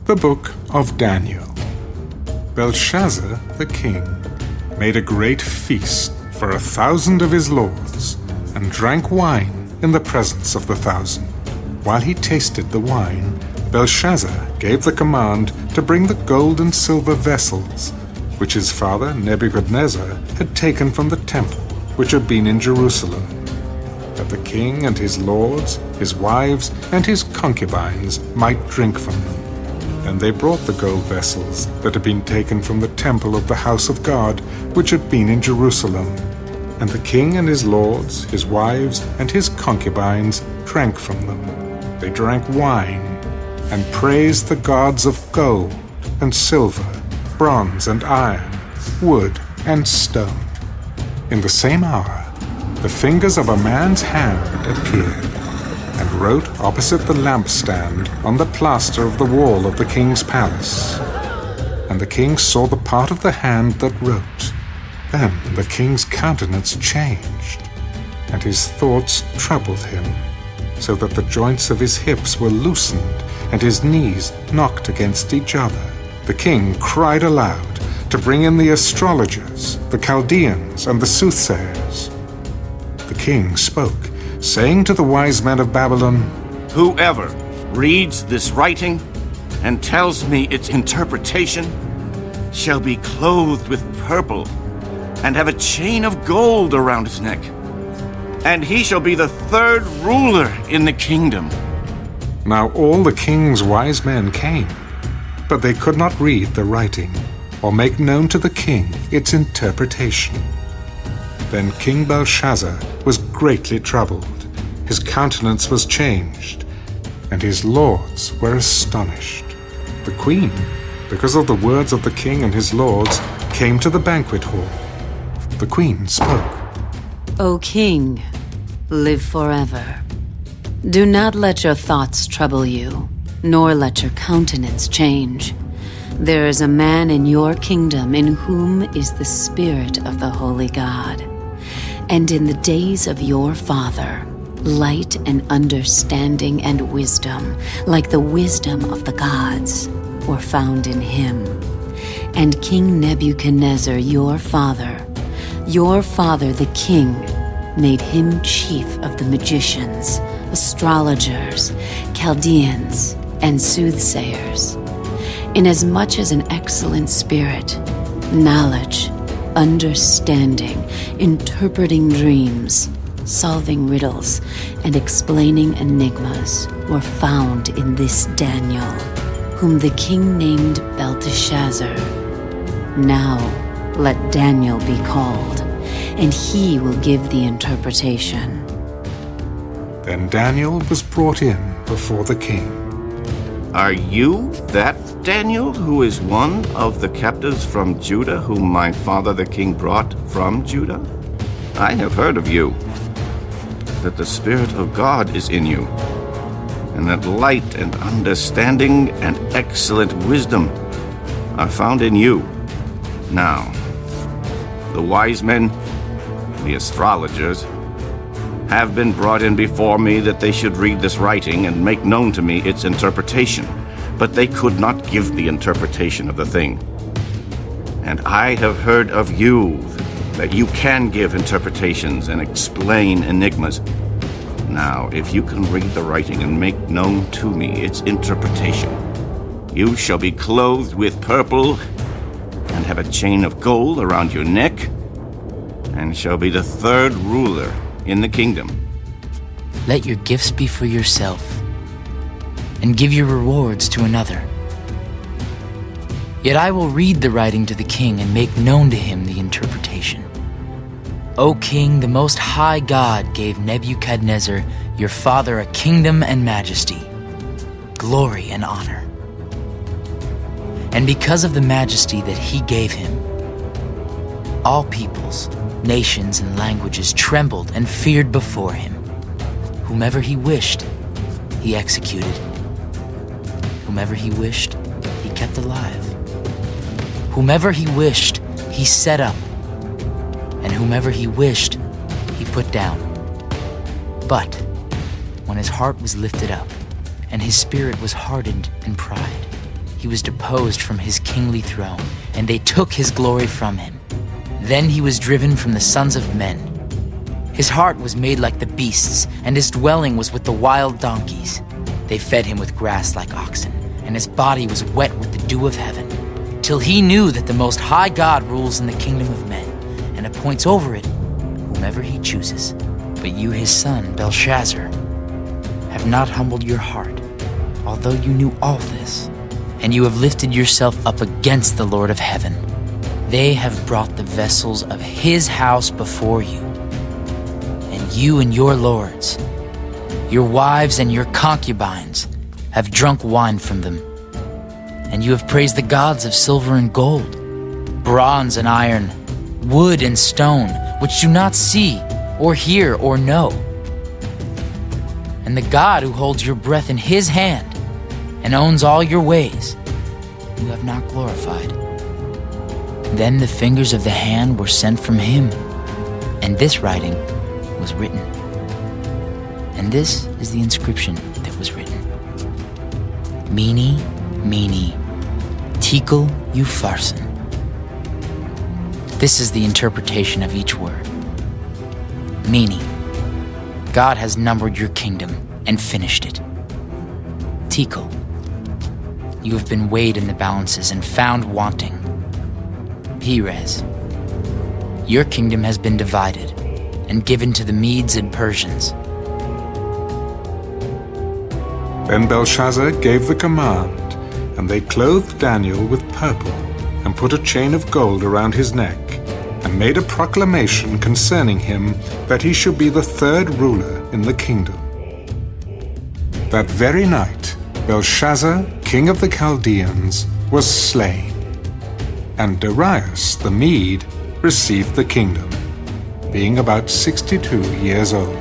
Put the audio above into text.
The Book of Daniel. Belshazzar the king made a great feast for 1,000 of his lords, and drank wine in the presence of the 1,000. While he tasted the wine, Belshazzar gave the command to bring the gold and silver vessels, which his father Nebuchadnezzar had taken from the temple which had been in Jerusalem, that the king and his lords, his wives, and his concubines might drink from them. And they brought the gold vessels that had been taken from the temple of the house of God, which had been in Jerusalem. And the king and his lords, his wives, and his concubines drank from them. They drank wine, and praised the gods of gold and silver, bronze and iron, wood and stone. In the same hour, the fingers of a man's hand appeared, and wrote opposite the lampstand on the plaster of the wall of the king's palace. And the king saw the part of the hand that wrote. Then the king's countenance changed, and his thoughts troubled him, so that the joints of his hips were loosened, and his knees knocked against each other. The king cried aloud to bring in the astrologers, the Chaldeans, and the soothsayers. The king spoke, saying to the wise men of Babylon, "Whoever reads this writing and tells me its interpretation shall be clothed with purple and have a chain of gold around his neck, and he shall be the third ruler in the kingdom." Now all the king's wise men came, but they could not read the writing, or make known to the king its interpretation. Then King Belshazzar was greatly troubled, his countenance was changed, and his lords were astonished. The queen, because of the words of the king and his lords, came to the banquet hall. The queen spoke. O king, live forever. Do not let your thoughts trouble you, nor let your countenance change. There is a man in your kingdom in whom is the Spirit of the Holy God. And in the days of your father, light and understanding and wisdom, like the wisdom of the gods, were found in him. And King Nebuchadnezzar, your father the king, made him chief of the magicians, astrologers, Chaldeans, and soothsayers, inasmuch as an excellent spirit, knowledge, understanding, interpreting dreams, solving riddles, and explaining enigmas were found in this Daniel, whom the king named Belteshazzar. Now let Daniel be called, and he will give the interpretation. Then Daniel was brought in before the king. "Are you that Daniel, who is one of the captives from Judah, whom my father the king brought from Judah? I have heard of you, that the Spirit of God is in you, and that light and understanding and excellent wisdom are found in you. Now, the wise men, the astrologers, have been brought in before me that they should read this writing and make known to me its interpretation, but they could not give the interpretation of the thing. And I have heard of you, that you can give interpretations and explain enigmas. Now, if you can read the writing and make known to me its interpretation, you shall be clothed with purple and have a chain of gold around your neck, and shall be the third ruler in the kingdom. Let your gifts be for yourself, and give your rewards to another. Yet I will read the writing to the king and make known to him the interpretation. O king, the Most High God gave Nebuchadnezzar, your father, a kingdom and majesty, glory and honor. And because of the majesty that he gave him, all peoples, nations, and languages trembled and feared before him. Whomever he wished, he executed. Whomever he wished, he kept alive. Whomever he wished, he set up. And whomever he wished, he put down. But when his heart was lifted up, and his spirit was hardened in pride, he was deposed from his kingly throne, and they took his glory from him. Then he was driven from the sons of men. His heart was made like the beasts, and his dwelling was with the wild donkeys. They fed him with grass like oxen, and his body was wet with the dew of heaven, till he knew that the Most High God rules in the kingdom of men, and appoints over it whomever he chooses. But you, his son, Belshazzar, have not humbled your heart, although you knew all this, and you have lifted yourself up against the Lord of heaven. They have brought the vessels of his house before you, and you and your lords, your wives and your concubines, have drunk wine from them. And you have praised the gods of silver and gold, bronze and iron, wood and stone, which do not see, or hear, or know. And the God who holds your breath in his hand and owns all your ways, you have not glorified. Then the fingers of the hand were sent from him, and this writing was written. And this is the inscription that was written: Mene, Mene, Tekel Upharsin. This is the interpretation of each word. Mene, God has numbered your kingdom and finished it. Tekel, you have been weighed in the balances and found wanting. Perez, your kingdom has been divided and given to the Medes and Persians. Then Belshazzar gave the command, and they clothed Daniel with purple, and put a chain of gold around his neck, and made a proclamation concerning him that he should be the third ruler in the kingdom. That very night, Belshazzar, king of the Chaldeans, was slain, and Darius the Mede received the kingdom, being about 62 years old.